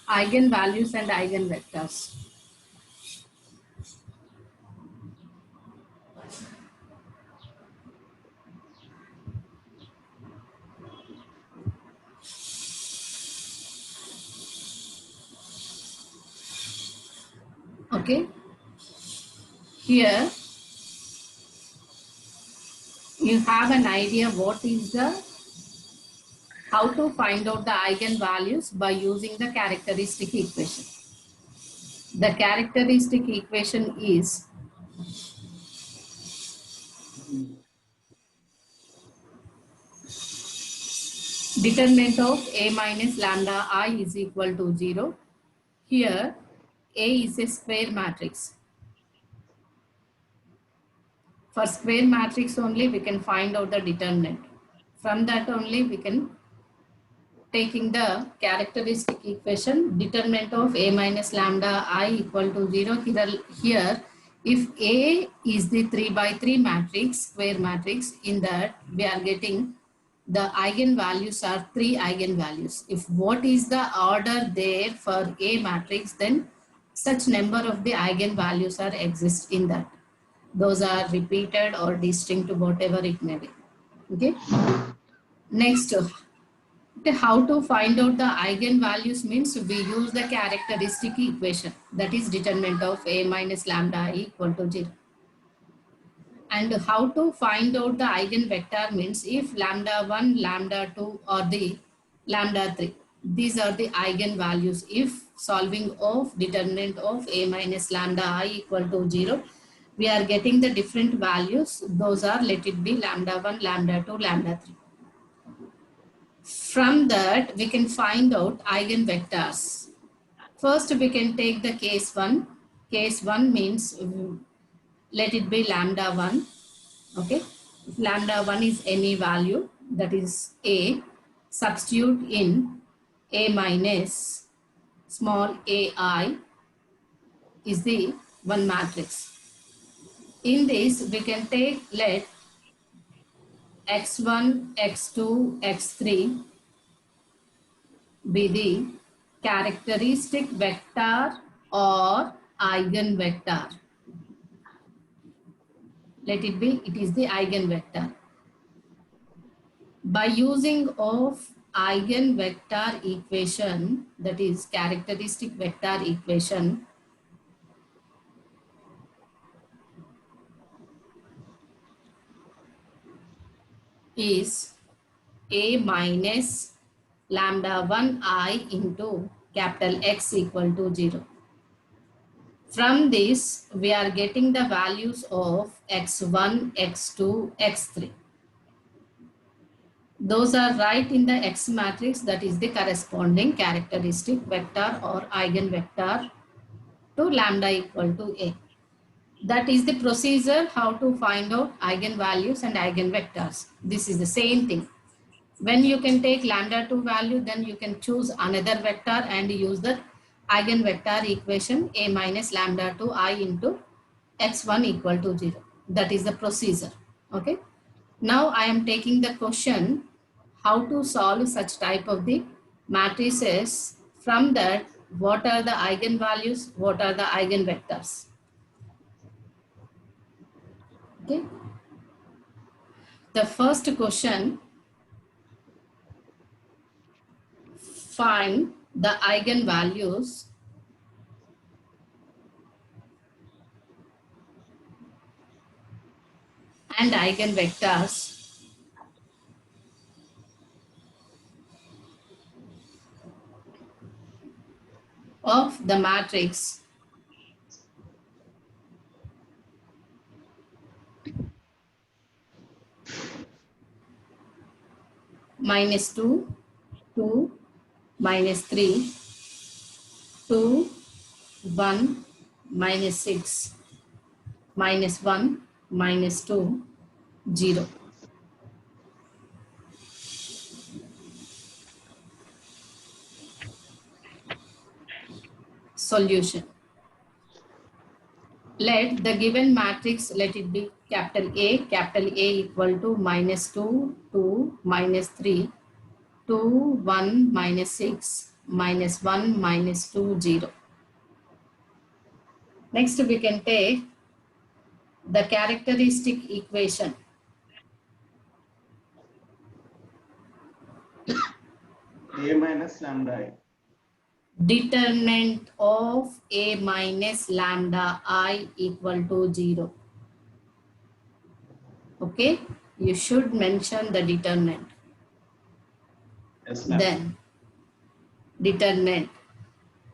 eigenvalues and eigenvectors. Okay, here you have an idea what is the how to find out the eigenvalues by using the characteristic equation. The characteristic equation is determinant of A minus lambda I is equal to 0. Here A is a square matrix. For square matrix only we can find out the determinant. From that only we can taking the characteristic equation determinant of A minus lambda I equal to 0. Here if A is the 3 by 3 matrix, square matrix, in that we are getting the eigenvalues are 3 eigenvalues. If what is the order there for A matrix, then such number of the eigenvalues are exist in that. Those are repeated or distinct, whatever it may be. Okay. Next, how to find out the eigenvalues means we use the characteristic equation, that is determinant of A minus lambda I equal to 0. And how to find out the eigenvector means if lambda 1, lambda 2 or the lambda 3. These are the eigenvalues if solving of determinant of A minus lambda I equal to 0. We are getting the different values. Those are, let it be lambda 1, lambda 2, lambda 3. From that, we can find out eigenvectors. First, we can take the case 1. Case 1 means let it be lambda 1. Okay. If lambda 1 is any value, that is A, substitute in A minus small ai is the one matrix. In this, we can take let x1, x2, x3 be the characteristic vector or eigenvector. Let it be, it is the eigenvector. By using of eigenvector equation, that is characteristic vector equation, is A minus lambda 1 I into capital X equal to 0. From this, we are getting the values of x1, x2, x3. Those are right in the X matrix, that is the corresponding characteristic vector or eigenvector to lambda equal to A. That is the procedure how to find out eigenvalues and eigenvectors. This is the same thing. When you can take lambda 2 value, then you can choose another vector and use the eigenvector equation A minus lambda 2 I into x1 equal to 0. That is the procedure. Okay. Now I am taking the question how to solve such type of the matrices. From that, what are the eigenvalues, what are the eigenvectors. Okay. The first question, find the eigenvalues and eigenvectors of the matrix minus 2, 2, minus 3, 2, 1, minus 6, minus 1, minus 2, 0. Solution. Let the given matrix, let it be capital A equal to minus 2, 2, minus 3, 2, 1, minus 6, minus 1 minus 2 0. Next we can take the characteristic equation. A minus lambda I. Determinant of A minus lambda I equal to 0. Okay, you should mention the determinant. Yes, Then determinant.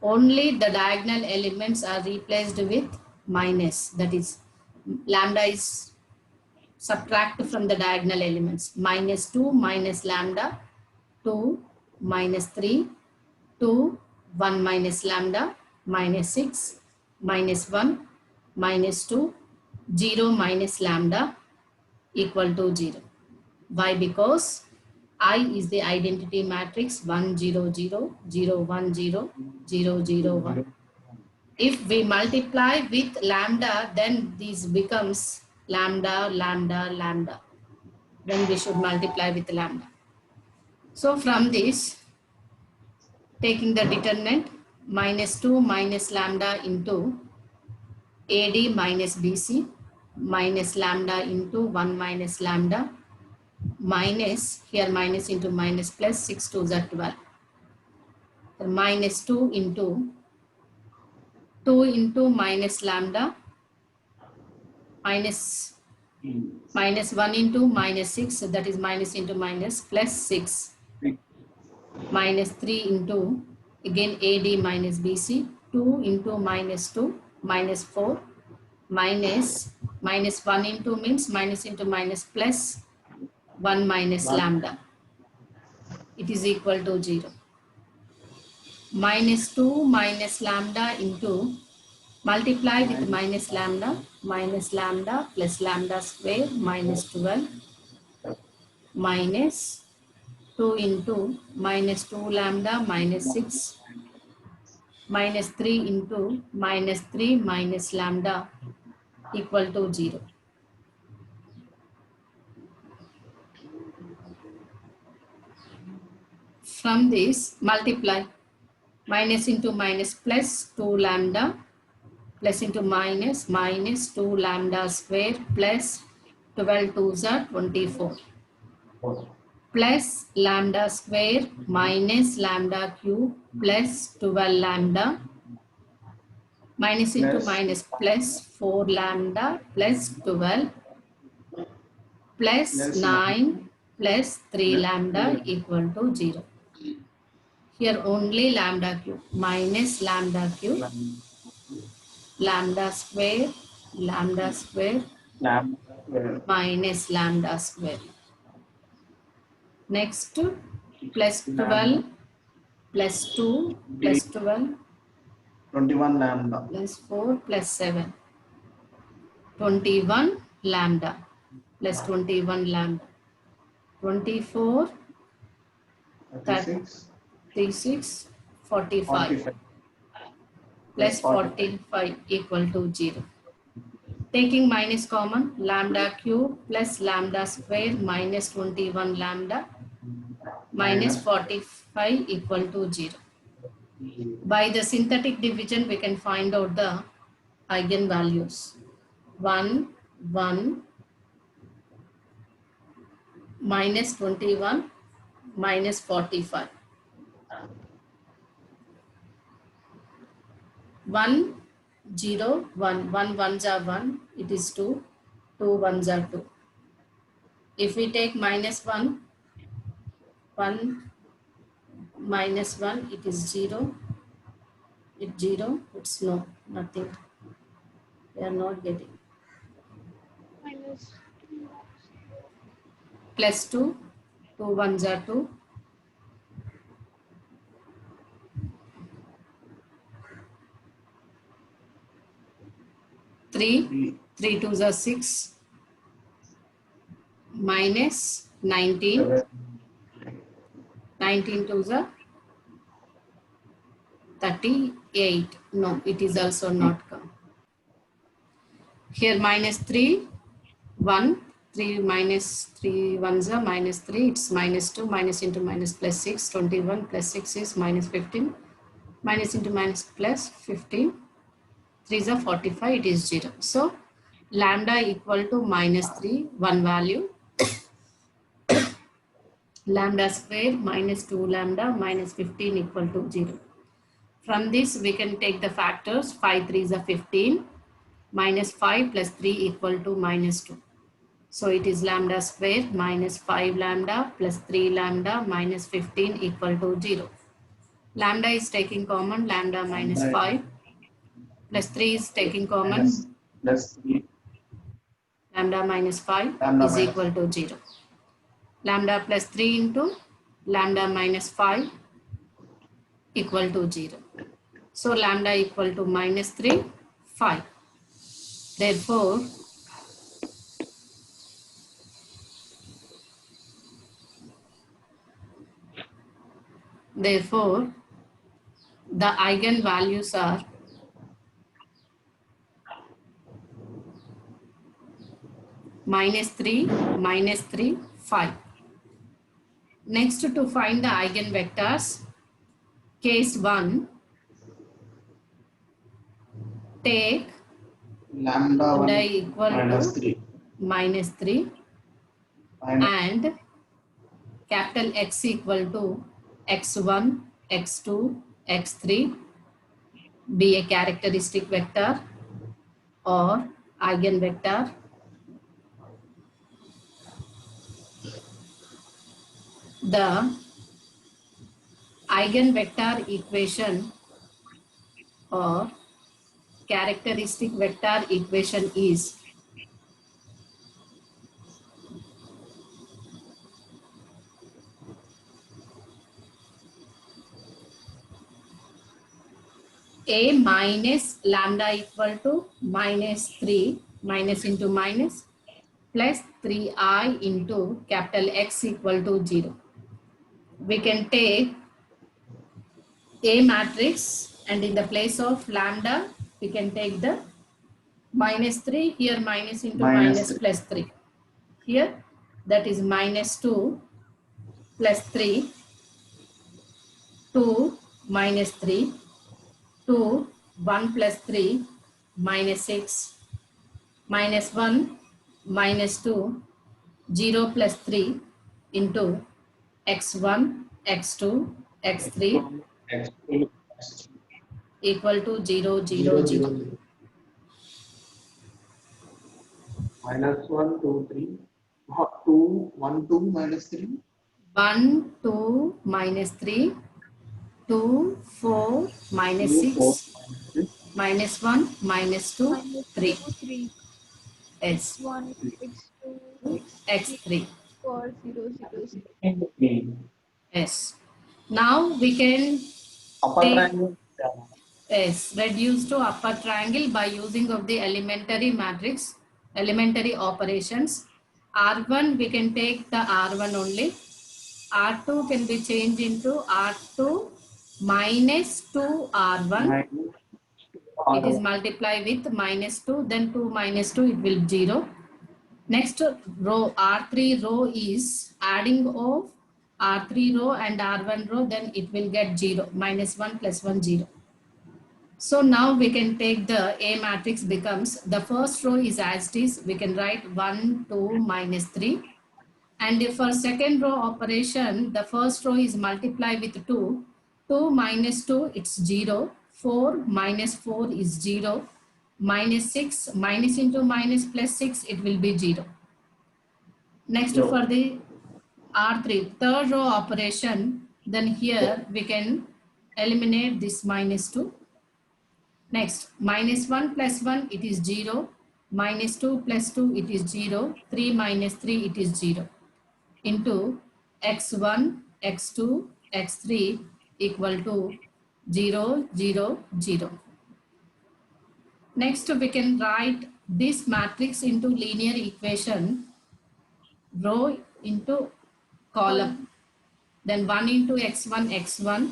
Only the diagonal elements are replaced with minus. That is, lambda is subtracted from the diagonal elements. Minus 2 minus lambda, 2 minus 3, 2, 1 minus lambda, minus 6, minus 1, minus 2, 0 minus lambda equal to 0. Why? Because I is the identity matrix 1, 0, 0, 0, 1, 0, 0, 0, 1. If we multiply with lambda, then this becomes lambda, lambda, lambda. Then we should multiply with lambda. So from this, taking the determinant, minus 2 minus lambda into AD minus BC, minus lambda into 1 minus lambda, minus, here minus into minus plus 6 2s are 12. So minus 2 into minus lambda, minus 1 into minus 6, so that is minus into minus plus 6, minus 3 into again AD minus BC, 2 into minus 2, minus 4, minus 1 into means minus into minus plus 1 minus lambda. It is equal to 0. Minus 2 minus lambda into, multiply with minus lambda plus lambda square minus 12, minus 2 into minus 2 lambda minus 6, minus 3 into minus 3 minus lambda equal to 0. From this, multiply minus into minus plus 2 lambda plus into minus 2 lambda square plus 12 2s are 24 plus lambda square minus lambda cube plus 12 lambda minus into minus plus 4 lambda plus 12 plus 9 plus 3 lambda equal to 0. Here only lambda cube, minus lambda cube, lambda square, minus lambda square. Next, plus 12, plus 2, plus 12, 21 lambda. plus 4, plus 7. 21 lambda, plus 21 lambda. 24, 36, 45. Plus 45 equal to 0. Taking minus common, lambda cube plus lambda square minus 21 lambda minus 45 equal to 0. By the synthetic division, we can find out the eigenvalues. 1, 1, minus 21, minus 45. 1, 0, 1, 1 ones are 1, it is 2, 2 ones are 2. If we take minus 1, 1 minus 1, it is 0, it's 0, it's no, nothing. We are not getting. Plus 2, 2 ones are 2. 3, 3 twos are 6, minus 19, 19 twos are 38. No, it is also not come. Here minus 3, 1, 3 minus 3 ones are minus 3, it's minus 2, minus into minus plus 6, 21 plus 6 is minus 15, minus into minus plus 15, 3 is a 45, it is 0. So lambda equal to minus 3, one value, lambda square minus 2 lambda minus 15 equal to 0. From this we can take the factors, 5 3 is a 15, minus 5 plus 3 equal to minus 2. So it is lambda square minus 5 lambda plus 3 lambda minus 15 equal to 0. Lambda is taking common, lambda minus 5 plus 3 is taking common, Plus 3 lambda minus 5 lambda is minus equal to 0. Lambda plus 3 into lambda minus 5 equal to 0. So lambda equal to minus 3, 5. Therefore, the eigenvalues are minus 3, 5. Next, to find the eigenvectors, case 1, take lambda 1 lambda equal minus to 3 minus 3 minus and capital X equal to x1, x2, x3 be a characteristic vector or eigenvector. The eigenvector equation or characteristic vector equation is A minus lambda equal to minus 3 minus into minus plus 3i into capital X equal to 0. We can take A matrix and in the place of lambda we can take the minus 3, here minus into minus 3. plus 3. Here that is minus 2 plus 3, 2 minus 3, 2, 1 plus 3 minus 6, minus 1 minus 2, 0 plus 3 into x1, x2, x3 x2 equal to 0, 0, 0. minus 1 2 3 2 1 2 minus 3 1, 2 minus 3, 2, 4 minus 2 4 6, minus 1 minus 2, minus 3. 2, 3, S, x1, x2, x3. 4, 0, 0, 0. and 3 Yes. Now we can upper take triangle S reduced to upper triangle by using of the elementary matrix, elementary operations. R1 we can take the R1 only. R2 can be changed into R2 minus 2 R1. minus It is multiplied with minus 2, then 2 minus 2 it will 0. Next row R3 row is adding of R3 row and R1 row, then it will get 0, minus 1 plus 1 0. So now we can take the A matrix becomes, the first row is as it is, we can write 1, 2, minus 3. And if for second row operation, the first row is multiplied with 2, 2 minus 2, it's 0, 4 minus 4 is 0, minus 6, minus into minus plus 6, it will be 0. Next for the R3, third row operation, then here we can eliminate this minus 2. Next, minus 1 plus 1, it is 0. Minus 2 plus 2, it is 0. 3 minus 3, it is 0. Into x1, x2, x3 equal to 0, 0, 0. Next, we can write this matrix into linear equation, row into column. Then 1 into x1, x1,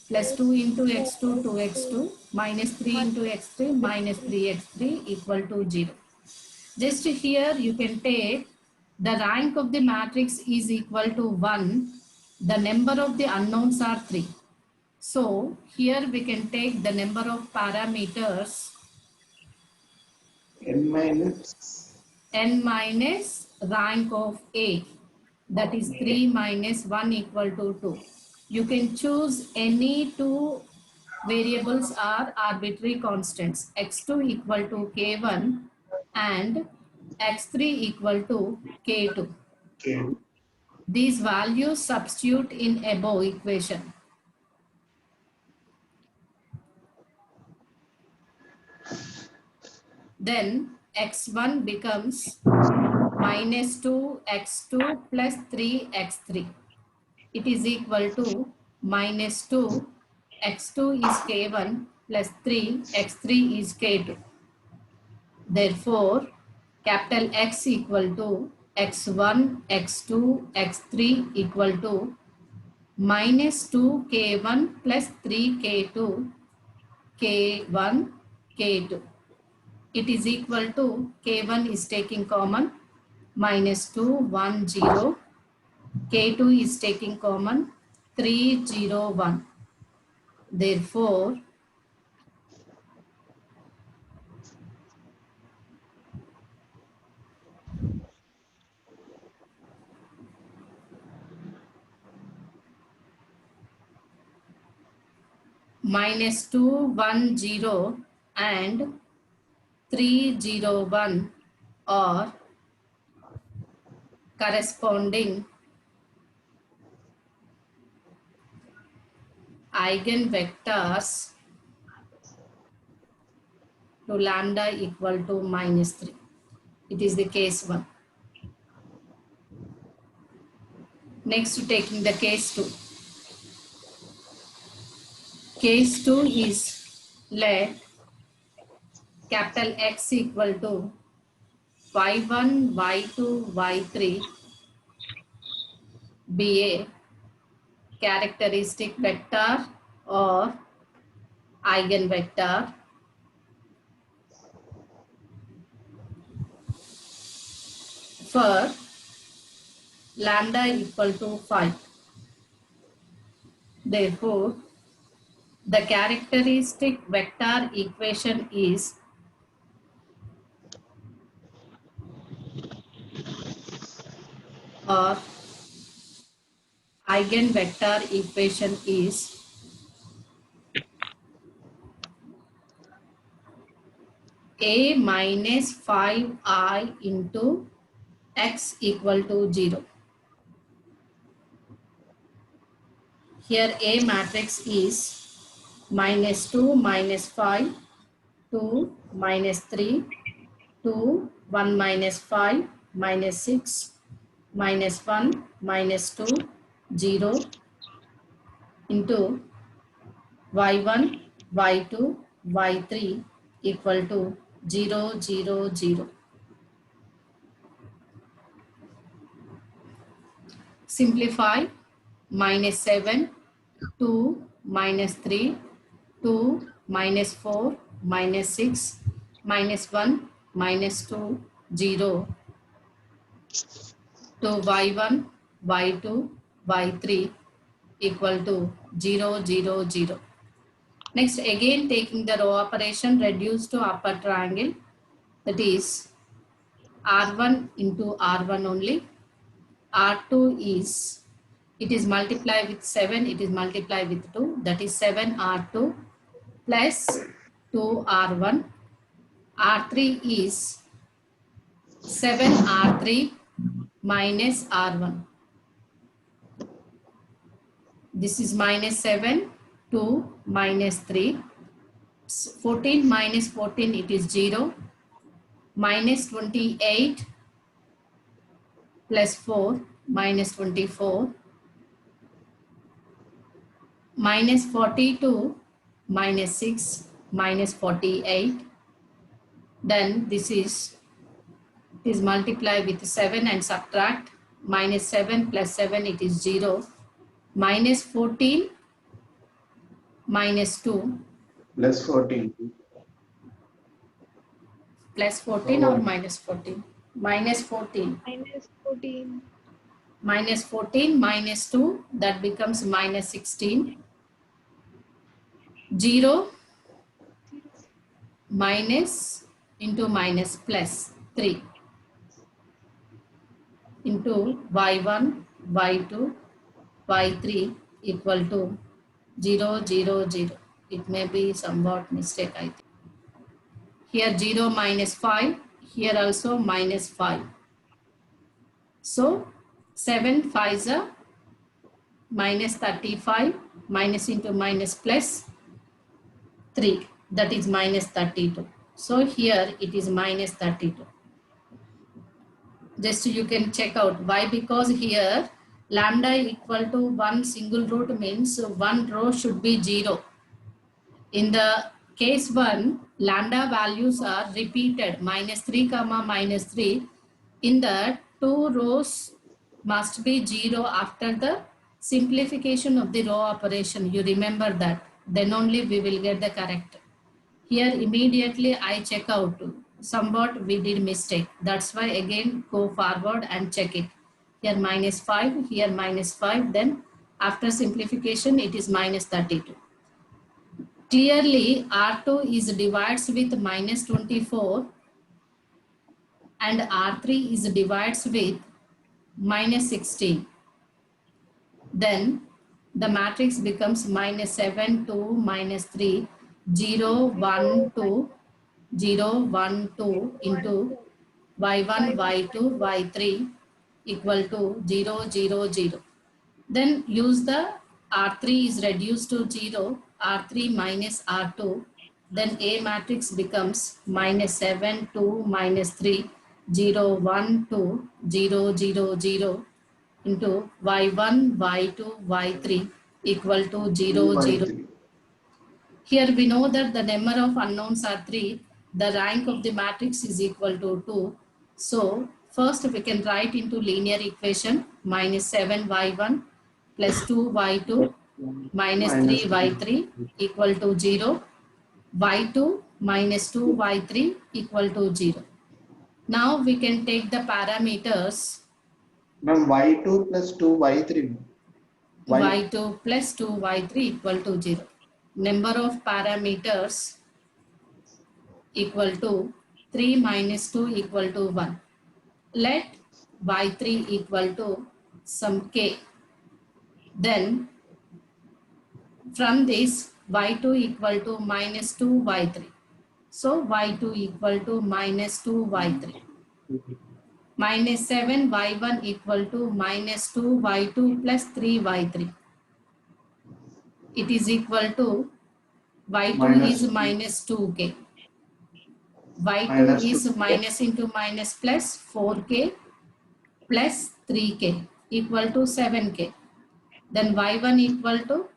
plus 2 into x2, 2x2, minus 3 into x3, minus 3x3 equal to 0. Just here you can take The rank of the matrix is equal to 1. The number of the unknowns are 3. So here we can take the number of parameters n minus n minus rank of A, that is 3 minus 1 equal to 2. You can choose any two variables are arbitrary constants, x2 equal to k1 and x3 equal to k2. k. These values substitute in above equation. Then x1 becomes minus 2 x2 plus 3 x3. It is equal to minus 2 x2 is k1 plus 3 x3 is k2. Therefore, capital X equal to x1, x2, x3 equal to minus 2 k1 plus 3 k2, k1, k2. It is equal to k1 is taking common, minus 2, 1, 0. K2 is taking common, 3, 0, 1. Therefore, minus 2, 1, 0 and 3, 0, 1 are corresponding eigenvectors to lambda equal to minus 3. It is the case 1. Next, taking the case 2. Case 2 is let capital X equal to y1, y2, y3 be a characteristic vector or eigenvector for lambda equal to 5. Therefore, the characteristic vector equation is or eigenvector equation is A minus 5i into x equal to 0. Here A matrix is minus 2, minus 5, 2, minus 3, 2, 1 minus 5, minus 6, minus 1, minus 2, 0 into y1, y2, y3 equal to 0, 0, 0. Simplify, minus 7, 2, minus 3, 2, minus 4, minus 6, minus 1, minus 2, 0 to y1, y2, y3 equal to 0, 0, 0. Next, again taking the row operation, reduce to upper triangle, that is R1 into R1 only. R2 is, it is multiplied with 7, it is multiplied with 2, that is 7R2 plus 2R1. R3 is 7R3 minus R1. This is minus 7, 2, minus 3. 14 minus 14, it is 0. Minus 28 plus 4, minus 24. Minus 42, minus 6, minus 48. Then this is multiplied with 7 and subtract. Minus 7 plus 7, it is 0. Minus 14, minus 2. Plus 14. Plus 14 or minus 14? minus 14. minus 14, Minus 14 minus 2, that becomes minus 16. 0 minus into minus plus 3 into y1, y2, y3 equal to 0, 0, 0. It may be somewhat mistake, I think. Here 0 minus 5, here also minus 5. So 7 5s are minus 35, minus into minus plus 3, that is minus 32. So here it is minus 32. Just you can check out why, because here lambda equal to one single root means one row should be 0. In the case 1, lambda values are repeated minus 3 comma minus 3. In the 2 rows must be 0 after the simplification of the row operation. You remember that. Then only we will get the correct. Here immediately I check out. Somewhat we did mistake. That's why again go forward and check it. Here minus 5, here minus 5. Then after simplification it is minus 32. Clearly R2 is divides with minus 24 and R3 is divides with minus 16. Then the matrix becomes minus 7, 2, minus 3, 0, 1, 2, 0, 1, 2 into y1, y2, y3 equal to 0, 0, 0. Then use the R3 is reduced to 0, R3 minus R2. Then A matrix becomes minus 7, 2, minus 3, 0, 1, 2, 0, 0, 0 into y1, y2, y3 equal to 0, 0. Here we know that the number of unknowns are 3. The rank of the matrix is equal to 2. So first we can write into linear equation minus 7y1 plus 2y2 minus 3y3 equal to 0. y2 minus 2y3 equal to 0. Now we can take the parameters Ma'am, y2 plus 2y3. y2 plus 2y3 equal to 0. Number of parameters equal to 3 minus 2 equal to 1. Let y3 equal to some k. Then from this y2 equal to minus 2y3. So y2 equal to minus 2y3. Minus 7y1 equal to minus 2y2 plus 3y3. It is equal to y2 is minus 2k. y2 is minus into minus plus 4k plus 3k equal to 7k. Then y1 equal to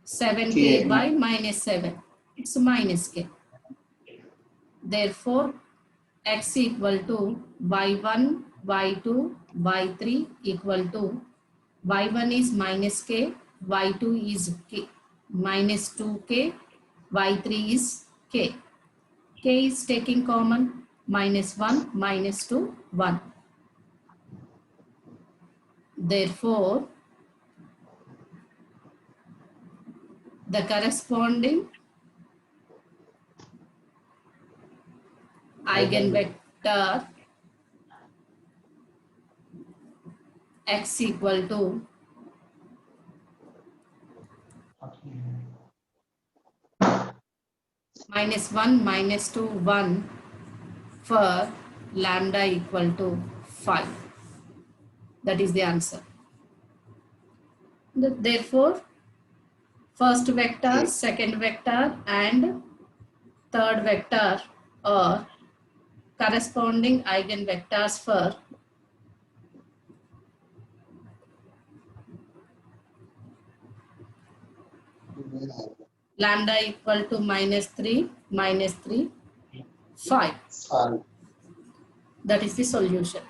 7k by minus 7. It's minus k. Therefore, x equal to y1, y2, y3 equal to y1 is minus k, y2 is k, minus 2k, y3 is k. K is taking common, minus 1, minus 2, 1. Therefore, the corresponding eigenvector x equal to minus 1, minus 2, 1 for lambda equal to 5. That is the answer. Therefore, first vector, second vector and third vector are corresponding eigenvectors for lambda equal to minus 3, 5. That is the solution.